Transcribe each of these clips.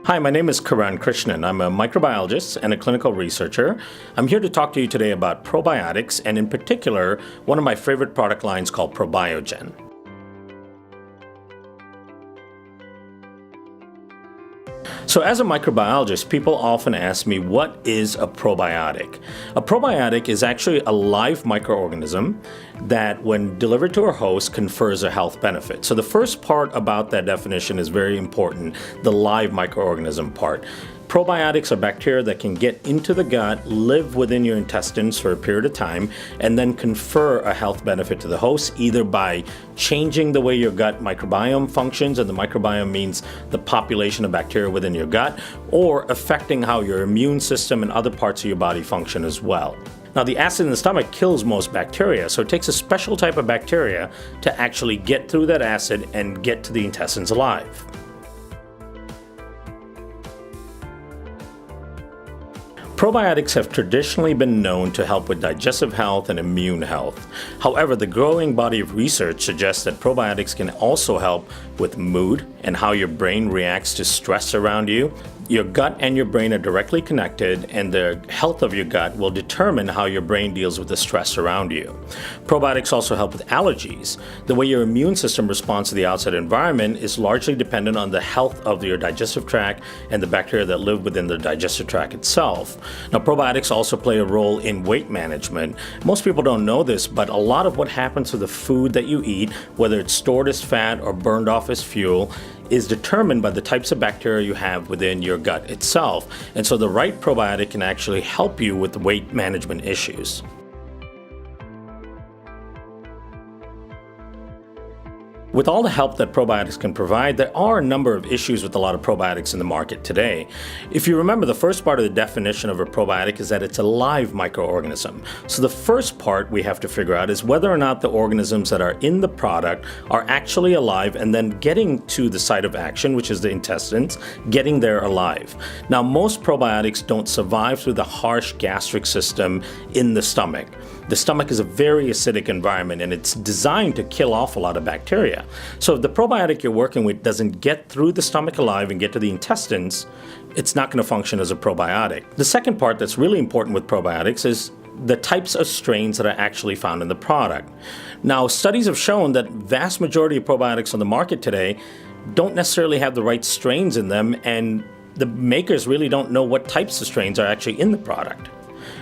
Hi, my name is Karan Krishnan. I'm a microbiologist and a clinical researcher. I'm here to talk to you today about probiotics, and in particular, one of my favorite product lines called Probiogen. So as a microbiologist, people often ask me, what is a probiotic? A probiotic is actually a live microorganism that, when delivered to a host, confers a health benefit. So the first part about that definition is very important, the live microorganism part. Probiotics are bacteria that can get into the gut, live within your intestines for a period of time, and then confer a health benefit to the host, either by changing the way your gut microbiome functions, and the microbiome means the population of bacteria within your gut, or affecting how your immune system and other parts of your body function as well. Now, the acid in the stomach kills most bacteria, so it takes a special type of bacteria to actually get through that acid and get to the intestines alive. Probiotics have traditionally been known to help with digestive health and immune health. However, the growing body of research suggests that probiotics can also help with mood and how your brain reacts to stress around you. Your gut and your brain are directly connected, and the health of your gut will determine how your brain deals with the stress around you. Probiotics also help with allergies. The way your immune system responds to the outside environment is largely dependent on the health of your digestive tract and the bacteria that live within the digestive tract itself. Now, probiotics also play a role in weight management. Most people don't know this, but a lot of what happens to the food that you eat, whether it's stored as fat or burned off as fuel, is determined by the types of bacteria you have within your gut itself. And so the right probiotic can actually help you with weight management issues. With all the help that probiotics can provide, there are a number of issues with a lot of probiotics in the market today. If you remember, the first part of the definition of a probiotic is that it's a live microorganism. So the first part we have to figure out is whether or not the organisms that are in the product are actually alive, and then getting to the site of action, which is the intestines, getting there alive. Now, most probiotics don't survive through the harsh gastric system in the stomach. The stomach is a very acidic environment, and it's designed to kill off a lot of bacteria. So if the probiotic you're working with doesn't get through the stomach alive and get to the intestines, it's not going to function as a probiotic. The second part that's really important with probiotics is the types of strains that are actually found in the product. Now, studies have shown that vast majority of probiotics on the market today don't necessarily have the right strains in them, and the makers really don't know what types of strains are actually in the product.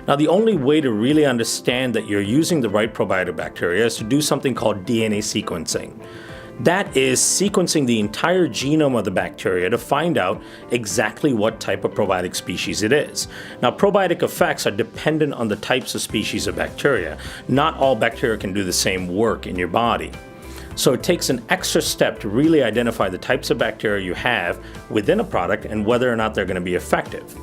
Now, the only way to really understand that you're using the right probiotic bacteria is to do something called DNA sequencing. That is sequencing the entire genome of the bacteria to find out exactly what type of probiotic species it is. Now, probiotic effects are dependent on the types of species of bacteria. Not all bacteria can do the same work in your body. So it takes an extra step to really identify the types of bacteria you have within a product and whether or not they're going to be effective.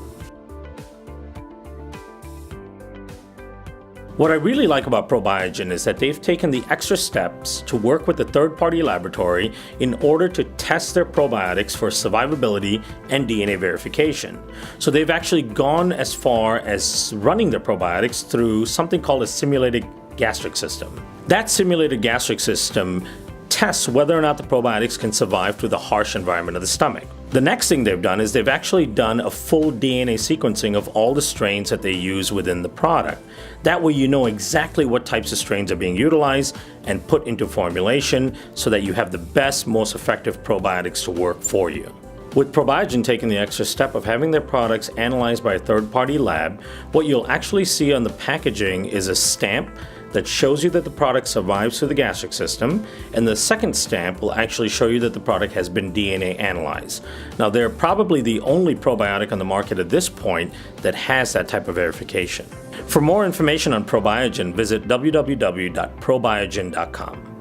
What I really like about Probiogen is that they've taken the extra steps to work with a third-party laboratory in order to test their probiotics for survivability and DNA verification. So they've actually gone as far as running their probiotics through something called a simulated gastric system. That simulated gastric system tests whether or not the probiotics can survive through the harsh environment of the stomach. The next thing they've done is they've actually done a full DNA sequencing of all the strains that they use within the product. That way you know exactly what types of strains are being utilized and put into formulation so that you have the best, most effective probiotics to work for you. With Probiogen taking the extra step of having their products analyzed by a third-party lab, what you'll actually see on the packaging is a stamp that shows you that the product survives through the gastric system, and the second stamp will actually show you that the product has been DNA analyzed. Now, they're probably the only probiotic on the market at this point that has that type of verification. For more information on Probiogen, visit www.probiogen.com.